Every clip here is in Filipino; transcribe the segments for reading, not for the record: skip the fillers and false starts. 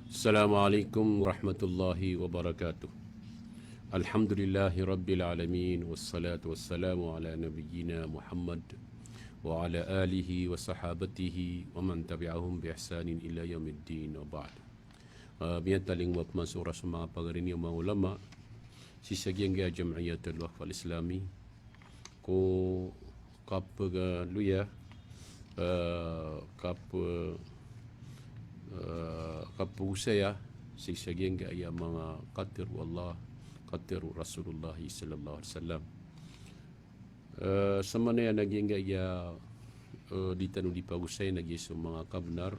Assalamualaikum warahmatullahi wabarakatuh. Alhamdulillahi rabbil alamin wassalatu wassalamu ala nabiyyina Muhammad wa ala alihi wa sahabatihi wa man tabi'ahum bi ihsanin ila yaumiddin wa ba'd. Biyan taling wa masura sa mga pagarini o mga ulama si sagyang ga Jam'iyatul Waqf al-Islami ko kapag luya kapusaya si sagyang ga ya mga qatir wallah qatir Rasulullah sallallahu alaihi wasallam sama na naging ga ya di tanu di pagusay nagyes mga kabnar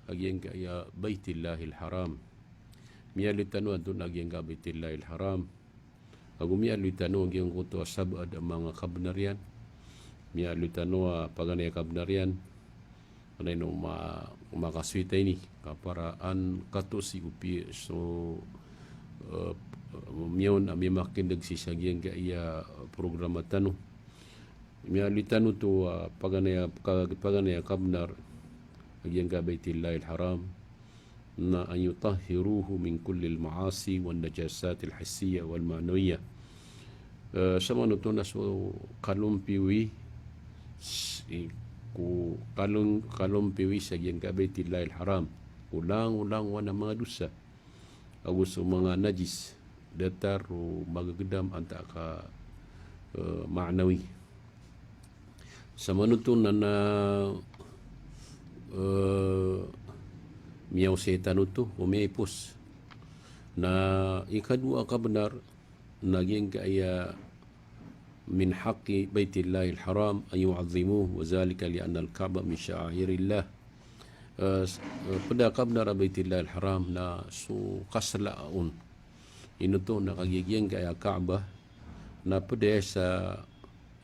aging ga ya Baitillahil Haram miyalit tanu adun aging ga Baitillahil Haram agumiyalit tanu aging kuto sabad mga kabnar yan miyalit tanu paganay kabnar yan ano no makaswita ini kaparaan kato si upi so miyon ami makindag si sagyang ga iya programa tanu miyali tanu to paganaya kabnar agyang ga Baitillahil Haram na an yutahhiruhu min kulli al-ma'asi wan najasat al-hissiyya wal ma'nawiyya sama no to na so kalumpiwi ku kalong piwi sa gyang ga Baitillahil Haram ulang-ulang wana mga dosa agus mga najis datar o magagedam anta ka ma'nawi sa manutun na miyaw setan ito o miyaypos na ikadua ka benar naging kaya من حق بيت الله الحرام أن يعظموه وذلك لأن الكعبة من شعائر الله pada kabnar Baitillahil Haram na su kaslaun inuto nakagiging kaya Kaaba na pada sa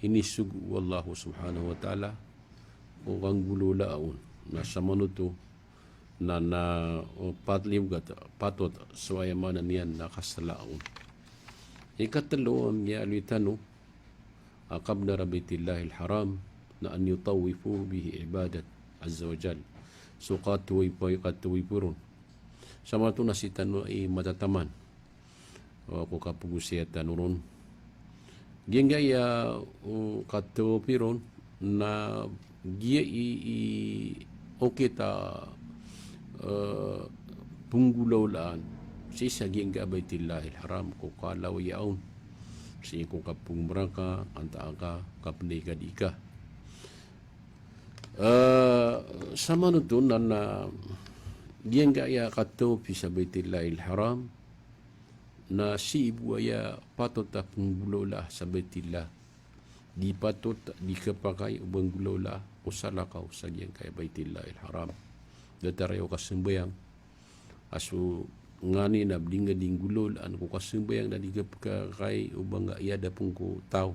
inisugu wallahu subhanahu wa ta'ala o kanggululaun na sa manuto na patlim patot suwayamanan niyan na kaslaun ikatalo ang yalitano kabnar Baitillahil Haram na an yutawifu bihi ibadat azza wa jal so katuwi purun sama tu nasi tanu ay matataman ako kapugusya tanurun gengga ya katuwi purun na gia okay ta punggulaulaan si sa gengga Baitillahil Haram ko kalaw yaon si ko kapung meraka anta ka kapni kadika sama nutun na dia enggak ya kato bisa Baitillahil Haram na si ibu ya patut tak penggulola sa Baitillah di patut dikepakai ubang gulola usala kau sa yang kaya Baitillahil Haram datarayo kasembayang asu ngani na blinga dinggulol an ko kasembayang na dikepakai ubang ga iya pun ko tau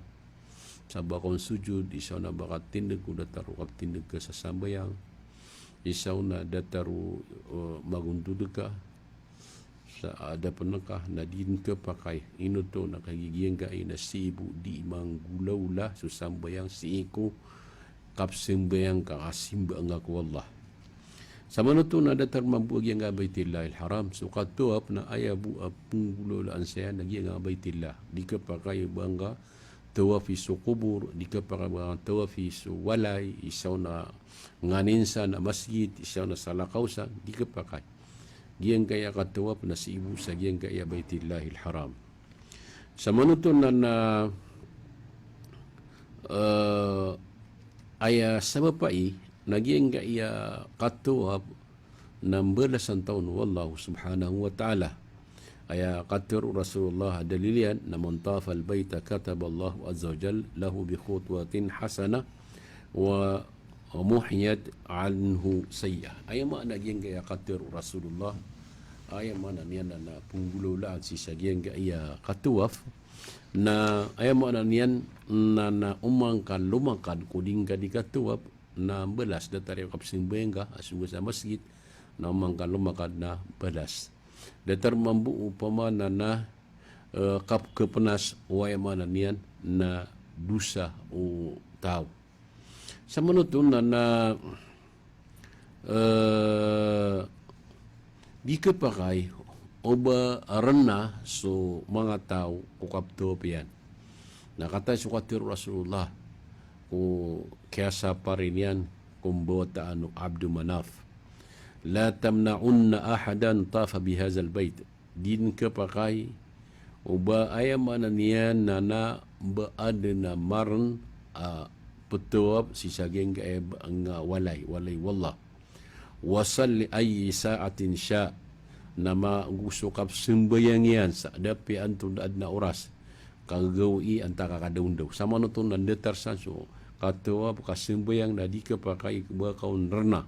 sa bakon sujud isaw na bakat tindag ko dataru kap tindag ka sa sambayang isaw na dataru magundud ka sa ada penekah na din ka pakai inuto na kagigiyang ka na si ibu di manggulaw su sambayang si iko kap sembayang ka kasimba nga ko Allah sama nuto na datar mambuag yang Baitillahil Haram so katuap na ayabu punggulolaan saya nagyang Baitillah di ka pakai bangga tawafi su kubur di kapag tawafi su walay isaw na nganinsa na masjid isaw na salakausan di kapakai giyang kaya katawap na si ibu sa giyang kaya Baitillahil Haram sa manuton na aya sa bapai nagiyang kaya katawap ng belasan taon wallahu subhanahu wa ta'ala aya qatir Rasulullah dalilian na man tafa al-baita kataba Allah azza wa jal lahu bi khutwatin hasana wa muhiyat anhu sayya aya makna gyang kaya qatir Rasulullah aya makna niyan na punggulolaan si sagyang kaya katuwaf na aya makna niyan na umangkan lumakan kuding ka di katuwaf na belas datari kapsing bengga asungo sa masjid na umangkan lumakan na belas datar mambu upamana na kap kepenas wayamana niyan na dusa o tao sa manutun na dikapakai oba rena so mga tao kukapto piyan. Nakata sukatir Rasulullah ko kaysa pa rin yan kung bota Abdu Manaf. La tamna'unna ahadan tafa bihazal bayt. Din kapakai uba ayaman niyan na baad na maran petuap si saging ang walay wallah. Wasal li ay saatin siya na magusukap sembayang yan sa dapi antun na oras kagawi anta kakadaundaw. Sama nutun nandetar sanso katawa kasembayang na di kapakai bakaun rena.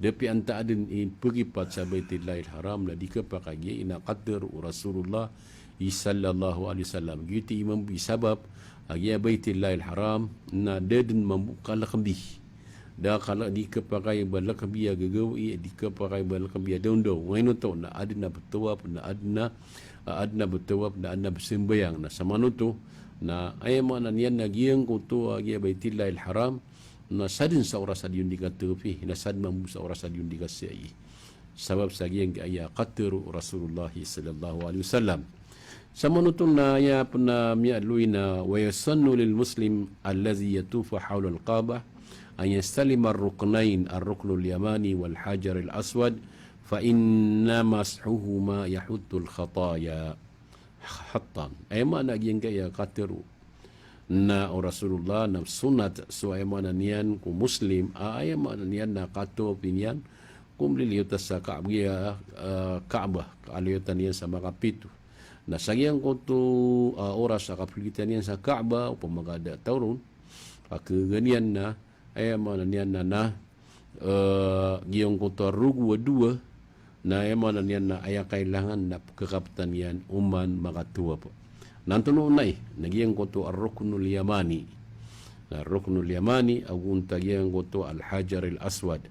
Dapi anta adin pergipat sa Baitillahil Haram na di kapakai ina qadar Rasulullah sallallahu alaihi wasallam. Gitu imam bisabab agi Baitillahil Haram na dedin membuka lakabih. Da kala di kapakai balakabiya gagawi di kapakai balakabiya daundo ngayon to na adna betawap na adna betawap na adna bersembayang na samano to na ayman yan nagyang ko to agi Baitillahil Haram na sadin sa oras adiyun di katupi na sad mamu sa oras adiyun di kasai sabab sa gyang aya qatru Rasulullah sallallahu alaihi wasallam samano to na ya puna mialuina wa yasannu lil muslim allazi yatufu hawla al-Kaabah أن يستلم الركنين الركن اليماني والحجر الأسود فإن مسحهما يحط الخطايا حطا أي ما نجين يا قترو na Rasulullah na sunat so ay mananian ko Muslim ay mananian na kato pinyan kung liliyot sa Kaabah kaliyutan niyan sa makapito na sagyang ko to oras sa kapilitan niyan sa Kaabah upang magada tauron kaganyan na ay mananian na giyong ko rugu dua na ay mananian na ay kailangan na kakaptan yan uman makatuwa po. Nantuno unay nagiyang ko to ar-ruknul yamani. Na ruknul yamani agun tagiyang ko to al-hajar al-aswad.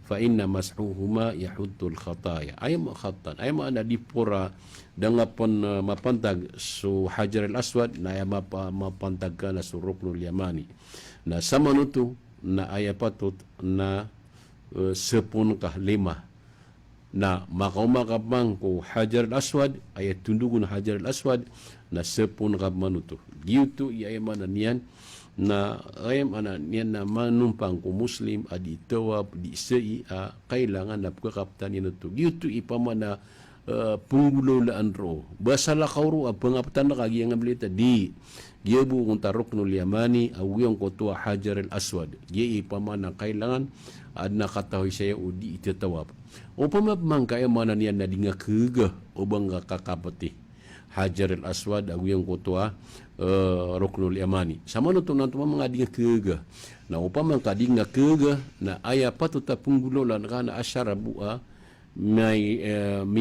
Fa inna mas'uhuma yahuddu al-khataya. Ay makhattan ay na dipura dangapon mapantag so hajar al-aswad na ay mapantag ka na so ruknul yamani. Na sama nuto na ay patut na 10 kah 5 na makaumagapang ko hajar al-aswad ay tundugun hajar al-aswad na 10 kah manuto. Gitu ay mananian na ay mananian na manumpang ko Muslim adi tawab di sei kailangan na pagkakaptan yan ito. Gitu ipamana punggulolaan ro. Basala kauro pangaptan na kagi ang ablita di giyabu kung taruknul yamani awiyong ko tuwa hajar al-aswad. Giya ipamana kailangan ad nakatahoy siya o di itatawab. O pamabmang kaya mananian na di nga kaga o bang kakapati. Hajar al-aswad awiyong ko tuwa ruknul yamani. Sama no to nanto mga di nga kaga. Na upamang ka di nga kaga na aya patuta punggulolan ka na asyara bua may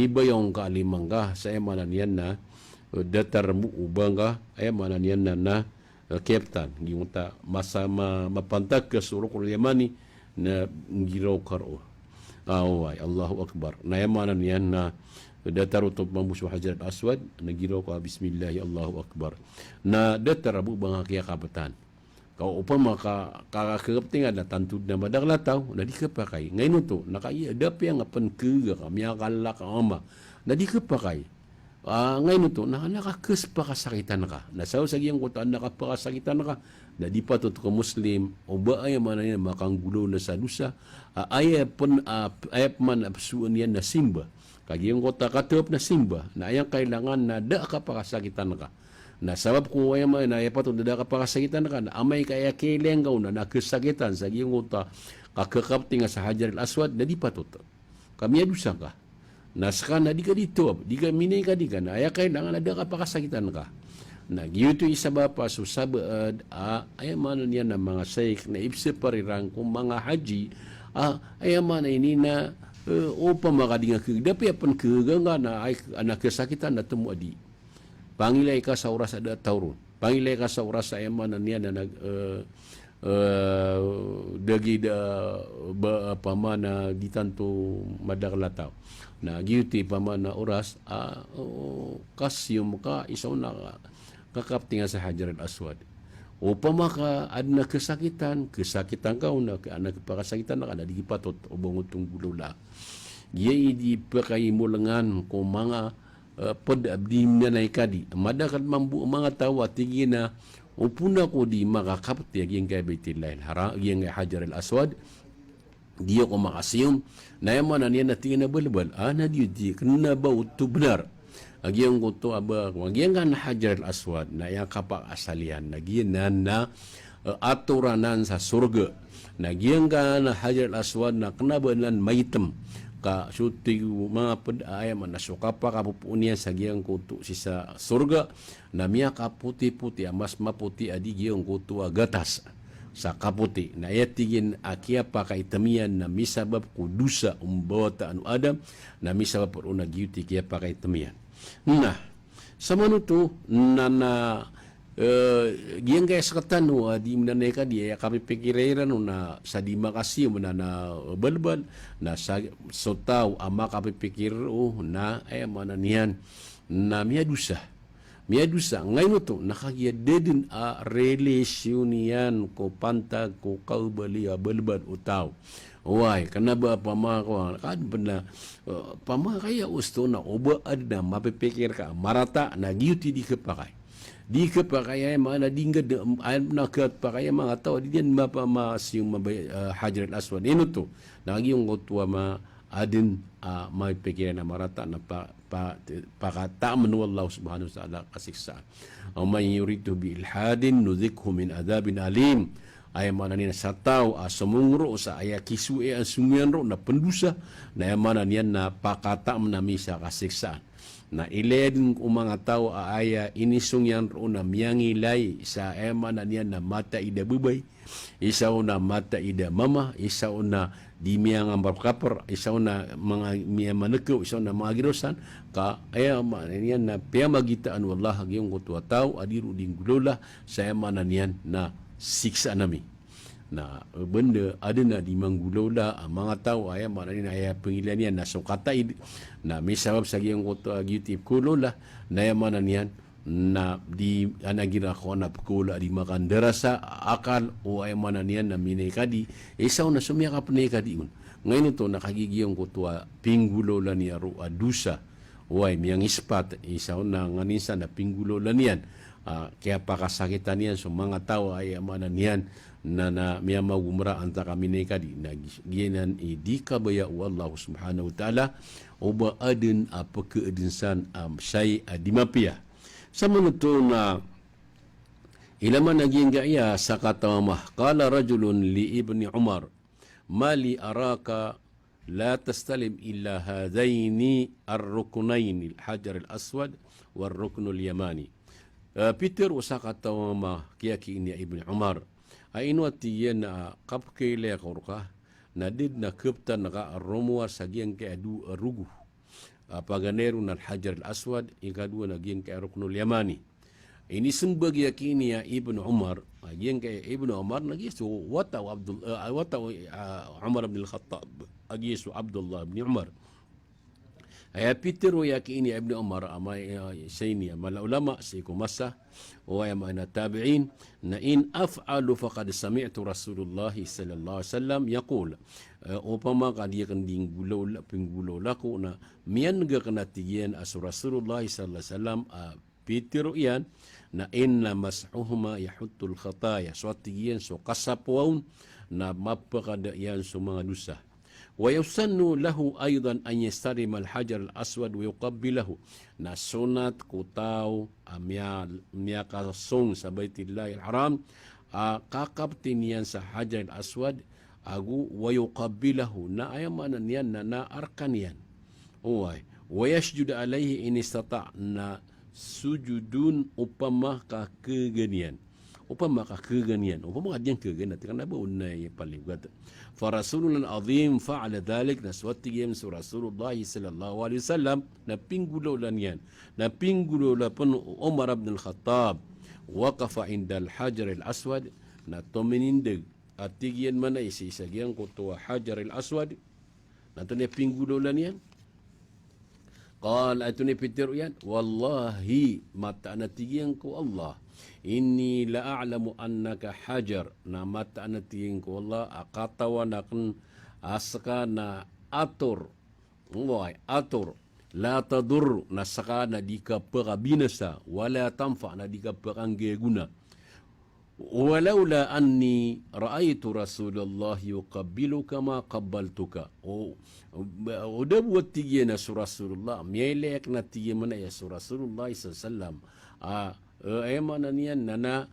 bayong kalimang ka sa mananian na datar mu ubanga ay mananian na captain yung ta masama mapantag ka surok yamani na ngiraw karo away Allahu akbar na mananian na datar utop mamusu hajar aswad na ngiraw ka bismillah Allahu akbar na datar bu banga kaya kabatan kau upang maka kakakaptingan na tantud na madaglataw na di ka pakay ngayon to nakaiya dapi ang apan kaga kami akala ka ama na di ka pakay ngayon ito, nakakes pa kasakitan ka. Nasaw sa giyang kutaan, nakapakasakitan ka. Na di pa ito ka Muslim, o ba ay man yan makanggulo na sa dusa, ay man apsuan yan na simba. Kagiyang kota katop na simba, na ayang kailangan na da ka pakasakitan ka. Na sabab kung ay man, na ay pa ito da ka pakasakitan ka, na amay kaya kilengaw na nakasakitan sa giyang kota, kakakapti nga sa hajar al-aswad, na di pa ito. Kami adusa ka. Naska na di ka dito, di ka minay ka di ka na, ay kailangan ada ka pakasakitan ka. Nagyuto isa ba pa so sabaad, ay manon yan ng mga saik na ibse parirang kung mga haji, ay man ini na upang makadinga dapi apan kaganga na ay nakasakitan na tumuadi. Pangilay ka sa oras ada tauron. Pangilay ka sa oras ay manon yan na dagi da pamana ditanto madaglataw na giuti pamana oras kasyum ka isaw na kakapti nga sa hajar al-aswad o pamaka adna kasakitan ka una ka anak pakasakitan na di patot o bangutong gulula di pakai mulangan ko mga abdi nanay kadi madakat mambu mga tawa tigina upuna ko di makakapti yung kay Baitillahil Haram yung Hajar al-Aswad dia ko makasiyom na yaman na niya natingin na balbal ana di kena ba uto benar agyang ko to aba agyang kan Hajar al-Aswad na yang kapak asalian nagyan na aturanan sa surga nagyang kan Hajar al-Aswad na kena banan maitem ka suti mga pedaya man nasuka pa kapupunia sa giyang kutu sisa surga na miya kaputi-puti mas maputi adi giyang kutu agatas sa kaputi na yatigin akia pa kaitamian na misabab kudusa umbawata anu adam na misabab por una giyuti kia pa kaitamian nah sa manuto na giyang kaya sakatan di mananeka dia kami pikiran na sa di makasih na balbal na sa sotaw ama kami pikir na mananian na miadusa ngayon to nakagiya dedin a relasyon ko pantag ko kaubali balbal utaw why kanaba pamako kad benda pamakaya usto na oba adna mapipikir ka marata na giyuti di kepakai di kepakaya mana dingga nakat pakaya mga tao di diyan mapamas yung Hajar al-Aswad ino to nagi yung kutwa ma adin may pikiran na marata na pakataaman ng Allah subhanahu wa ta'ala kasiksaan ang may yuridu bi ilhadin nudhikhu min adabin alim ay mana niya sa tao sumungro sa aya kisue ang sumianro na pendusa na mana niya na pakataaman na misa kasiksaan na ilen mga tao aya inisong yan ro na miyangilay sa ema na niyan na mata ida bubay isa na mata ida mama isa na di miyang ambarkapar isa na mga miya maneko isa na mga girosan ka aya niyan na piyamagitaan wallah yung kutwa tao adiru ding gulola sa ema na niyan na siksa nami na benda ada na di manggulola mga tao ay mana aya pengilan niyan na sukata na may sabab sa giyang koto agitip kulola na mana niyan na di anagira ko na pukula di makan derasa akal o ay mana niyan na minekadi isaw na sumya ka pinekadi ngayon ito nakagigiyang koto pinggulola niya ro adusa way miyang ispat isaw na nganisa na pinggulola niyan kaya pakasakitan niyan so mga tao ay mana niyan na miya magumra anta kami na ikadi na giyanan di kabaya Allah subhanahu wa ta'ala o ba adin pagkaedinsan say adimapia sa manuto na ilaman naging gaya sa katamah kala rajulun li ibni Umar mali araka la tastalim illa hadaini ar-ruknain al-hajar al-aswad wal-rukn al-yamani Peter usaka tawama kiyaki ni ibni Umar aino tiyen na kapkele korka na did na kupta na ka romwa sa giyang kay adu rugu paganero na Hajar al-Aswad ikadua na giyang kay Ruknul Yamani ini sumbag yakini ya Ibn Umar giyang kay Ibn Umar nagisu wata Umar ibn al-Khattab agisu Abdullah ibn Umar ay Peter yakini Ibn Umar amay sayni mala ulama si kumasa وما التابعين إن أفعل فقد سمعت رسول الله صلى الله عليه وسلم يقول أوبما قد يكن بنقولوا لكم مين قنا تيجين رسول الله صلى الله عليه وسلم بيتر إيان إن مسحهما يحط الخطايا سواتيين سو قصبون مبقى إيان سو مغدوسة ويسن له أيضا أن يستلم الحجر الأسود ويقبله نسونات كتاو أميا كاسون سبيت الله الحرام كاكبتنيان سحجر الأسود أقو ويقبله نا أيمانا نيان نا أركانيان ويسجد عليه إن استطاع نا sujudun upama kakeganian upama kadiyang keganian karena ba unay palibgat fa rasulun azim fa'ala dhalik naswati yam rasulullah sallallahu alaihi wasallam na pinggulolan yan na pinggulula pun Umar ibn al-Khattab waqafa inda al-hajar al-aswad na tomenindig at tigyan man ay isagyang kutuwa hajar al-aswad na to ne pinggulolan yan قال أتني Peter yan wallahi mata natigyan ko Allah inni la a'lamu annaka hajar na mata natigyan ko Allah akatawa na kan aska na ator atur, la tadur na saka na di ka perabinasa, wala tanfa na di ka peranggeguna. Walaula anni ra'aitu Rasulullah yuqabbiluka ma qabbaltuka. Udah buat tiga na su Rasulullah, mielek na tiga mana ya su Rasulullah sallallahu mana niyan na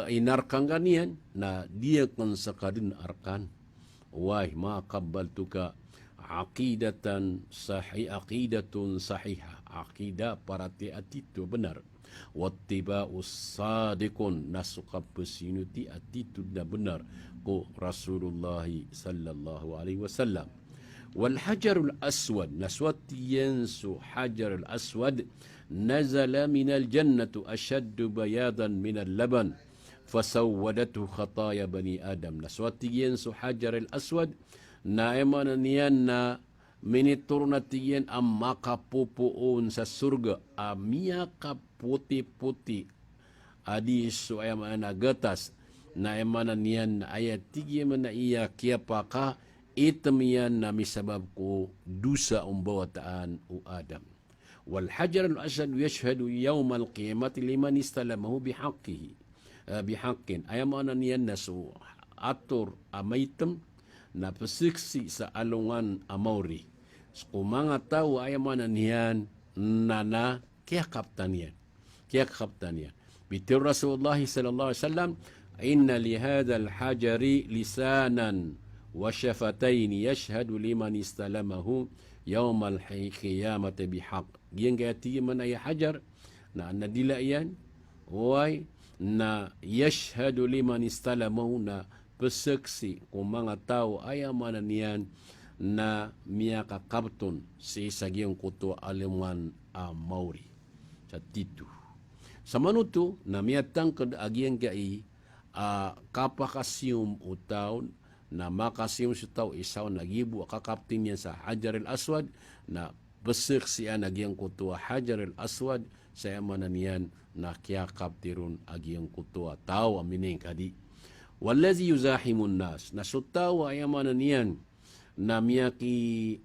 inarkan ganian na dia kan sakadin arkan. Wah ma qabbaltuka aqidatun sahihah. Aqidah parati atitu benar. Wattiba'us sadiqun nasuka pesinuti attitude na benar ko Rasulullah sallallahu alaihi wasallam. Wal hajarul aswad naswatiyan su hajarul aswad nazala minal jannatu ashaddu bayadan minal laban fasawwadatu khataya bani adam. Naswatiyan su hajarul aswad na emana niyan na minitur na tiyan ang makapupuon sa surga amia ka puti-puti adi so ay managatas na emana niyan na ayat tiyan na iya kiapa ka itam yan na misabab ko dusa umbawataan o Adam. Wal hajar al-asad yashhadu yawm al-qiyamati liman istalamahu bihaqqin ay mana niyan na so atur amaitem na pesiksi sa alungan amauri. Kung mga tao ay mana niyan na kaya kaptanian. Bitir Rasulullah sallallahu alaihi wasallam, inna li hadha al-hajari lisanan wa shafatayn yashhadu liman istalamahu yawm al-qiyamati bihaq. Yang kaya man ay hajar na nadila yan, way na yashhadu liman istalamahu na peseksi kung mga tao ay mana niyan na miyaka kapton si sagyong kuto aliman mauri sa titu. Sa manuto na miyatang kadaagyan kai kapakasyum utaw na makasyum sa tao isaw nagibu kakaptin niya sa Hajar al-Aswad na peseksi agyang kuto Hajar al-Aswad sa mana niyan na kiyakap tirun agyang kuto tao amineng kadi. Wallazi yuzahimun nas nasutawa ay mana niyan na miyaki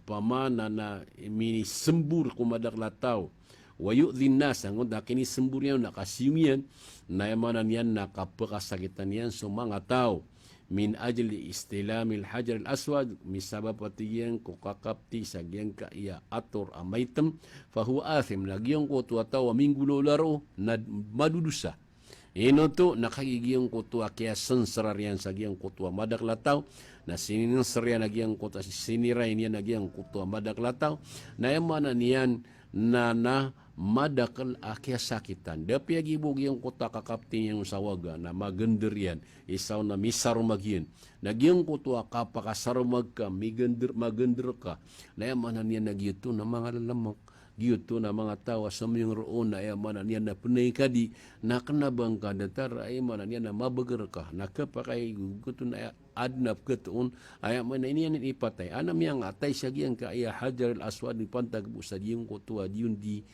pamana na mini sembur kumadak lataw wa yu'dhin nas ang kini sembur yan nakasimian na mana niyan nakapakasakitan yan sa mga tao min ajli istilamil hajar al-aswad misabab patiyan ko kakapti sa gyan ka iya ator amaitem fahuwa athim nagyang ko tuwataw minggulo laro na madudusa. Ino to nakagigiyang kutua kaya sensararian sa giyang kutua madaklataw na sininsaryan na giyang kutua siniray niya na giyang kutua madaklataw na emana niyan na madakal akya sakitan. Dapi agibog yung kuta kakaptin yung sawaga na maganderian isaw na misarumagin. Nagyang kutua kapakasarumag ka magender ka na emana niyan nagyuto na mga lalamok. Giyuto na mga tawa sa mga roon na ayaman niya na punay kadi na kanabang ka datar ayaman niya na mabagar ka na kapakay guto na adnap katuon ayaman na iniyan ipatay anam yang atay siya giyang ka iya Hajar al-Aswad ni pantagbo sa diyong kutuwa diyon di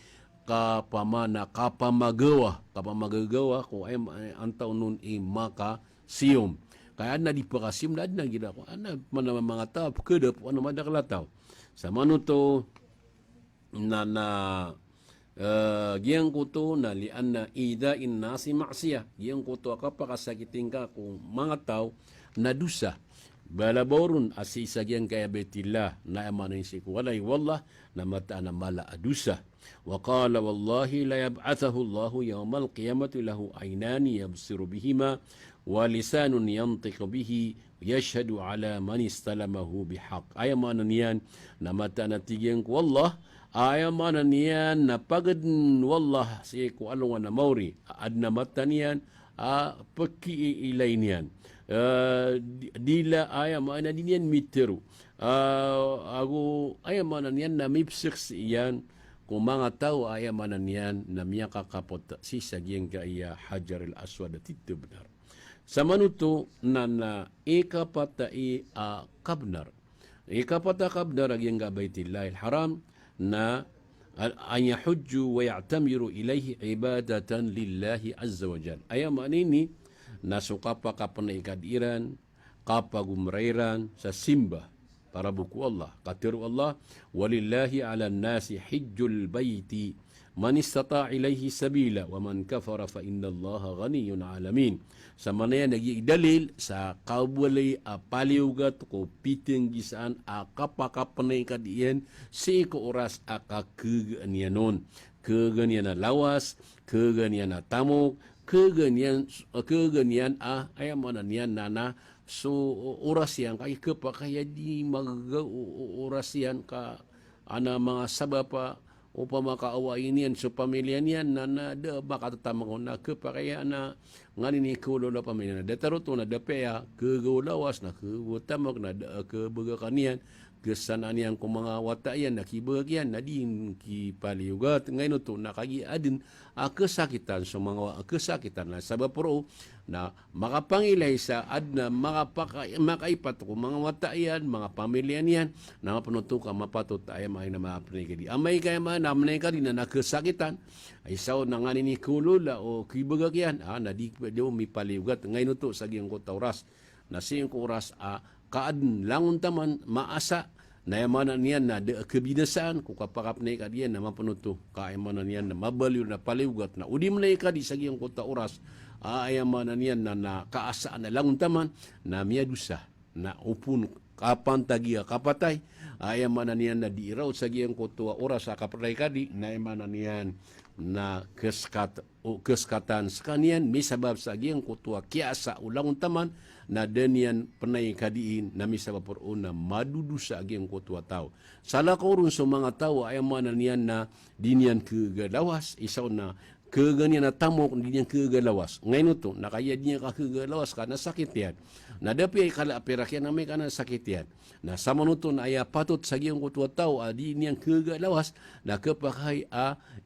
kapamana kapamagawa kung ay antaw nun maka siyom kaya na di pakasim na gila ko mga tao kedap ano madaklataw sa manuto na giyang kuto na lian na ida in nasi maksiya giyang kuto kapakasakiting ka kung mga tao na dusa balaborun asisa giyang kaya betillah na amanin si walay wallah na mata na mala adusa wa qala wallahi la yab'athahu Allahu yawmal qiyamati lahu aynani yabsiru bihima wa lisanun yantiqu bihi yashhadu ala man istalamahu bihaq ayamanan yan na mata na tigiyang wallah ayamana niyan na pagad wallah si ko alungan na mauri adna mata niyan peki ilay niyan dila ayamana niyan miteru ayamana niyan na mipsix iyan kung mga tao ayamana niyan na miya kakapot si sagyeng kaya Hajar al-Aswad at ito benar sa manuto na ikapata kabnar ikapata kabnar agyang gabaytillah al-haram na an yahujju wa ya'tamiru ilayhi ibadatan lillahi azza wa jal. Ayam anini na sukapa kapan ikadiran kapag umrairan sa simba para buku Allah. Kata Allah, walillahi 'alan nasi hijjul baiti man istata' ilaihi sabila wa man kafara fa innallaha ghaniyyun 'alamin. Sama na yan nagi dalil sa kabulay paliugat ko piting gisaan kapakapanay kadiyan si ko oras akakeganianon. Keganian na lawas, keganian na tamok, keganian ayam mana niyan nana. So oras yan kay kapakaya di mag oras yan ka ana mga sabapa upang makaawain yan sa pamilya niyan na da makatatamang ko na kapakaya na ngayon ni kulo na pamilya na dataruto na dapea kegulawas na kebutamag na kebagakan yan kesanaan yan kung mga watayan na kibagyan na din kipaliugat ngayon ito nakagi adin kesakitan sa mga kesakitan na sabab pro na makapangilay sa adna makaipat ko mga watayan mga pamilya niyan na mapanuto ka mapatot ay may na maapnay kadi amay kaya man namnay kadi na nakesakitan ay sao na nga ni kulula o kibagyan na di may paliugat ngayon ito sa giyang ko tauras na siyang oras kaadn langon taman maasa na yamanan niyan na kebinasaan kung kapakap na ikadiyan na mapanuto kayamanan niyan na mabaliw na paliugat na udim na ikadi sa giyang kota oras ayamanan niyan na kaasaan na langon taman na miyadusa na upun kapan tagiya kapatay ayamanan niyan na diiraw sa giyang kota oras sa kapatay kadi na yamanan niyan na keskatan sekanian may sabab sa giyang kota kiasa ulang taman na denian penay kadiin na may sabab por una madudu sa giyang kota tao sala korun sa mga tao ayamanan niyan na dinian kegalawas isaw na keganian na tamok dinian kegalawas ngayon ito nakaya niya ka kegalawas ka na sakit yan na dapi ay kala perakyan na may ka na sakit yan na sa manuton ay patut sa giyang kota tao dinian kegalawas na kapakay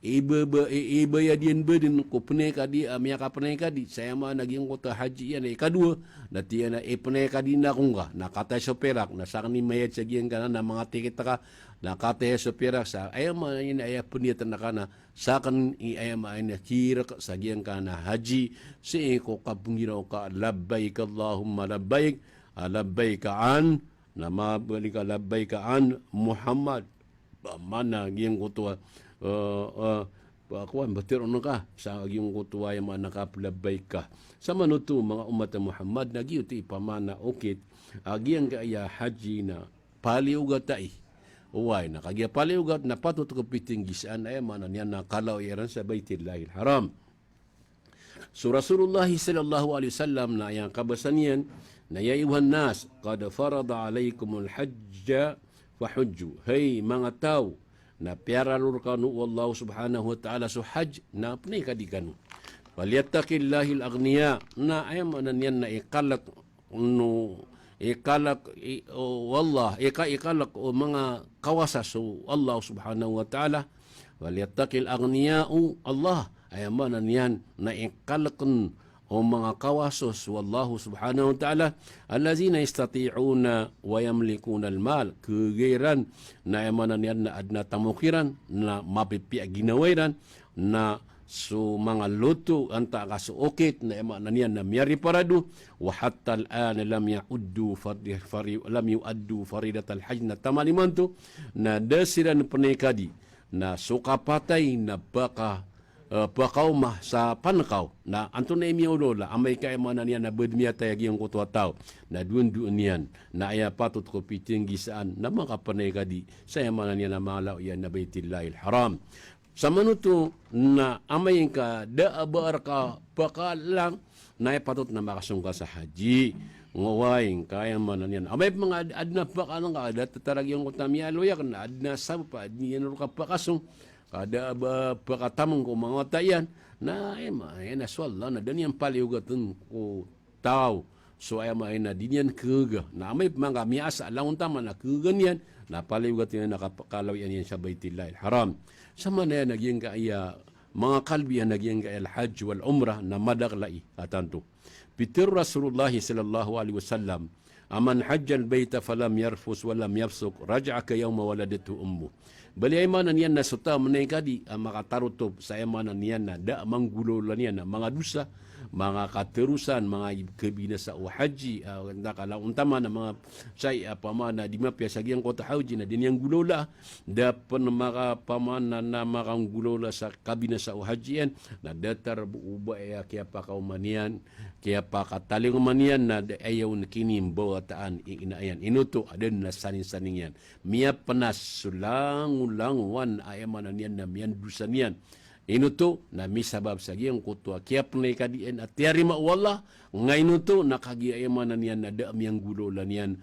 iba ya dian bedin ko penay kadi miya ka penay kadi saya ma naging kota haji yan ay kadua na tiyan na penay kadi na kungga na katay sa perak na sa ni mayat sa giyang kana na mga tikit ka na katay sa perak sa ayam ayun ay punitan na kana sa kan ayam ayun kira sa giyang kana haji si ko kapungiraw ka labbaik Allahumma labbaik labbaik an na mabalik ka labbaik an Muhammad mana giyang kutua kuan batir ono ka sa giyang kutua yang mana ka labbaik ka sa manuto mga umat Muhammad na giyuti pamana okit giyang kaya haji na paliugatai uway na kagya paliugat na patut ko pitinggisan ay mana niyan na kalau iran sa Baitillahil Haram. So Rasulullah sallallahu alaihi wasallam na yang kabasan yan na ya ayuhan nas qad farada alaikumul hajja fahujju hey mga tao na piaralur kanu wallahu subhanahu wa ta'ala so hajj na apnay kadikanu waliyattaqillahil aghniya na ay mana niyan na ikalak no ikalak wallah ikalak o mga kawasa so Allah subhanahu wa ta'ala waliyattaqil aghniya'u Allah ay manan yan na ikalakun o mga kawasos wallahu subhanahu wa ta'ala allazina yastati'una wa yamlikuna almal kegiran na manan yan na adna tamukiran na mapipiya ginawairan na so mga luto anta kasuokit na ema niyan na miyari paradu wa hatta al'an lam ya'uddu lam yu'addu faridatal hajj na tamalimanto na dasiran penekadi na sukapatay na pakaumah sa panakaw na anto na imiulola amay ka ema na niyan na bedmiya tayag yung kutwa tao na duun niyan na aya patut ko pitinggi saan na makapanekadi sa ema na niyan na malaw yan na Baitillahil Haram. Sa manuto na amayin ka, daabar ka, pakalang na ipatut na makasungka sa haji. Ngawain, kaya man yan. Amay mga adna pakalang ka, datarag yung kutamiyaloyak na adna sabpa, adniyan ka pakasung, kada ba pakatamang ko mga tayan, na ayun aswala na danyan paliugatan ko tao. So ay na dinyan kega. Na amay mga miyasa, alang tama na keganyan, na paliugat yan nakapakalaw yan sa Baitillahil Haram. Sama na yan naging kaya mga kalbi yan naging kaya al-hajj wal-umrah na madaglai atanto. Pitir Rasulullah sallallahu alaihi wasallam aman hajjal baita falam yarfus walam yafsuk raja'aka yawma waladatu ummu. Bali ay manan yan na suta manay kadi makatarutop sa emanan yan na da manggulo lan yan na mga dusa mga katerusan, mga kabinasa o haji, nakala untama na mga say pamana di mapya sagyang kota haji na din yang gulola, dapat mga pamana na makang gulola sa kabinasa o haji yan, na datar buuba kaya pa kaumanian, kaya pa kataling umanian na ayaw na kinimbo ataan inaayan. Inuto, adun na saning-saning yan. Miya panas, sulang-ulang wan ayaman niyan na miyan dusan yan. Inuto na misabab sa giyang kutwa kaya panay kadiin at tiyari mawala ngayon to nakagiayamanan niyan na daam yang gulolan yan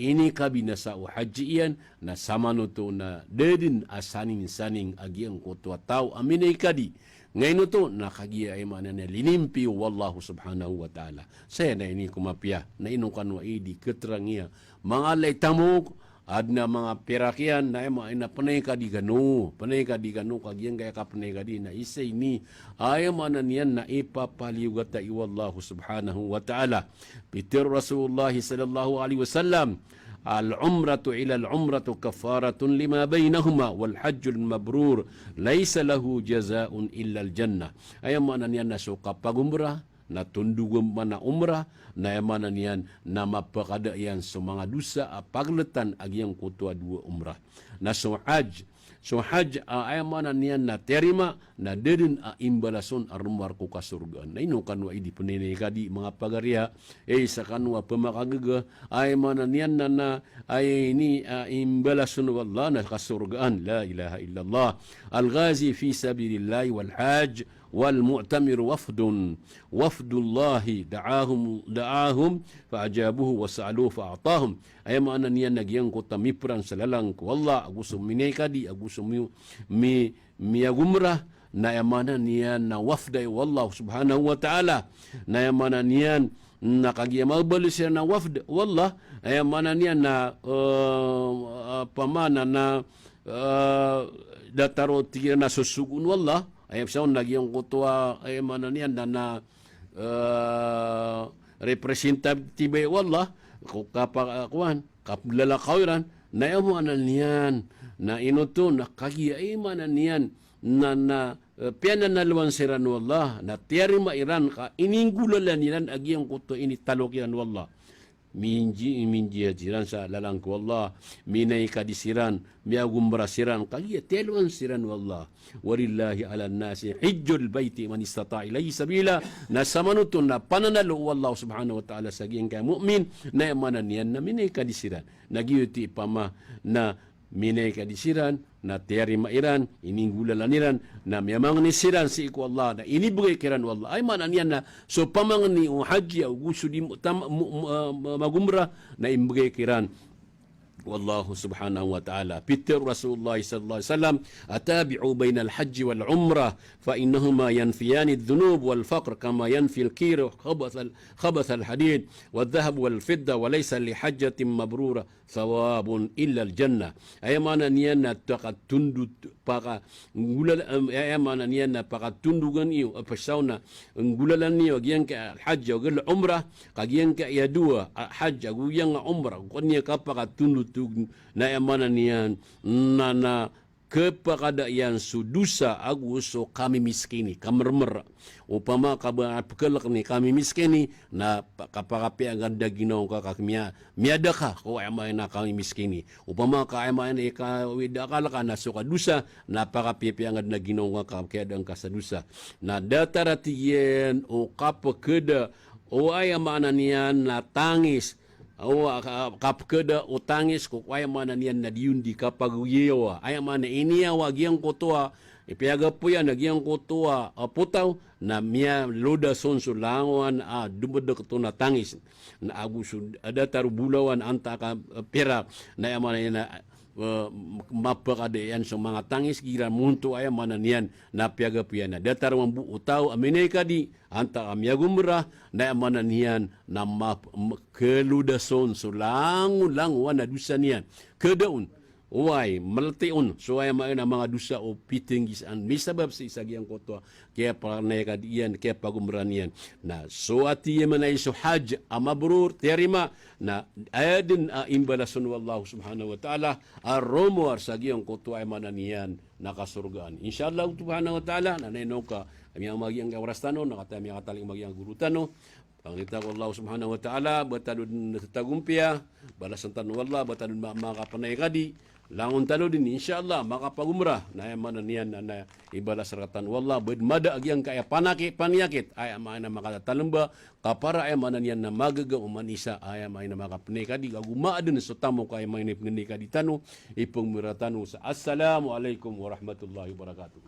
ini kabinasa o haji yan na sama to na dedin asaning-saning agiyang kutwa tao aminay kadi ngayon to nakagiayamanan niya linimpi wallahu subhanahu wa ta'ala. Saya na ini kumapya na inong kanwa idi keterangiya mga laytamok adna mga perakyan na na panay ka di gano kagyan kaya ka panay ka di na isa ini ay manan yan na ipapaliwgat ta iwallahu subhanahu wa ta'ala. Peter Rasulullah sallallahu alaihi wasallam al-umratu ila al-umratu kafaratun lima bainahuma wal hajjul mabrur laysa lahu jazaa'un illa al-jannah. Ay manan yan na so kapag umrah na tundugum mana umrah na yamanan yan na mapakada yan sa mga dusa pagletan agyang kutua dua umrah na so haj ay manan yan na terima na dedin imbalason arumar ko kasurgaan na ino kanwa idi penene kadi mga pagariya sa kanwa pemakagaga ay manan yan na ay ini imbalason wallah na kasurgaan la ilaha illallah al-ghazi fi sabilillah wal hajj والمؤتمر وفد الله دعاهم فأجابوه وسألوه فأعطاهم أيما أن نيان نجيان كتا ميبران سلالانك والله أقوسم منيكادي أقوسم ميagumrah na yamana niyan na wafda wallahu subhanahu wa ta'ala na yamana niyan nakagiyamabali siya na wafd wallah yamana niyan na pamana na dataro tigira na susugun wallah ay saon lagi yung kutua ay mana niyan na representative wallah kapakuan kaplalakawiran na amo anan niyan na inuto na kagi ay mana niyan na piana na luwan siran wallah na tiyari mairan ka ininggulalan niyan agi yung kutua ini talokiran wallah minji jiran sa lalang ko wallah minay kadisiran miagumbra siran kagi teluan siran wallah walillahi ala nasi hijjul baiti man istata ilayhi sabila na samanutun na pananalo wallahu subhanahu wa ta'ala sa giyang kay mu'min na yamanan yan na minay kadisiran nagiyuti pama na minay kadisiran na tiyari mairan ininggulaniran na miyamang nisiran si iku Allah na inibigay kiran wallah ay manan yan na so pamangan ni haji o gusto di magumra na imbigay kiran والله سبحانه وتعالى. Peter Rasulullah sallallahu alaihi wasallam atabi'u baina al-hajj wal umrah fa innahuma yanfiyan adh-dhunub wal faqr kama yanfi al-kir khabath al-hadid wal-dhahab wal-fidda wa laysa li hajjatin mabrura thawabun illa al-jannah. Ayamana niyan na tundut para ngulal ayamana niyan na para tundugan iyo pasauna ngulalan niyo gyang ka hajj o umrah kagyan ka yadua hajj o gyang umrah kunya ka para tundut na yamanan niyan na keperadaan sudusa aguso kami miskini kamermer upama kabakelak ni kami miskini na kaparapi ang ganda ginaw ka kakmia miada ka ko ay na kami miskini upama ka ay may ka widakala ka na suka dusa na parapi ang ganda ginaw ka kaya ka sa dusa na dataratiyen o kapakeda o ay amanan niyan na tangis o kapkeda utangis ko kaya mana niyan na diundi kapag uyewa ay mana iniya wagyang kotoa ipiaga po yan nagyang kotoa putaw na miya loda sonso languan dumedek to na tangis na agus ada tarubulawan anta ka pera na mana na mapakadayan sa mga tangis gira munto ay mana niyan na piaga po yan na datar mambu utaw aminay kadi anta amyagumra na mana niyan na keludason so languan na dusa niyan kedaun uway malatiun so ay mga dusa o pitinggisan misabab sa isagyang koto kaya parnay kadiyan kaya pagumran yan na so ati manay so hajj amabrur terima na ayadin imbalason wallahu subhanahu wa ta'ala aromor sa giyang koto ay mananiyan nakasurgaan. Insyaallah subhanahu wa ta'ala, nanay ka, kami ang magiang oras tano, nakatami ang kataling magiang guru tano, Pangita ko Allah subhanahu wa ta'ala, batadun natagumpia, balasan tanu Allah, batadun makapanay kadi, langon tanu din, insyaAllah, makapagumrah, na yaman niyan na ibalas rakatan wallah, mada agyang kaya paniyakit, ay amain na makatatalamba, kapara ay manan yan na magaga umanisa, ay amain na makapanay kadi, aguma din sa tamo kaya may nipnani kadi tanu, ipong miratanu sa Assalamualaikum warahmatullahi wabarakatuh.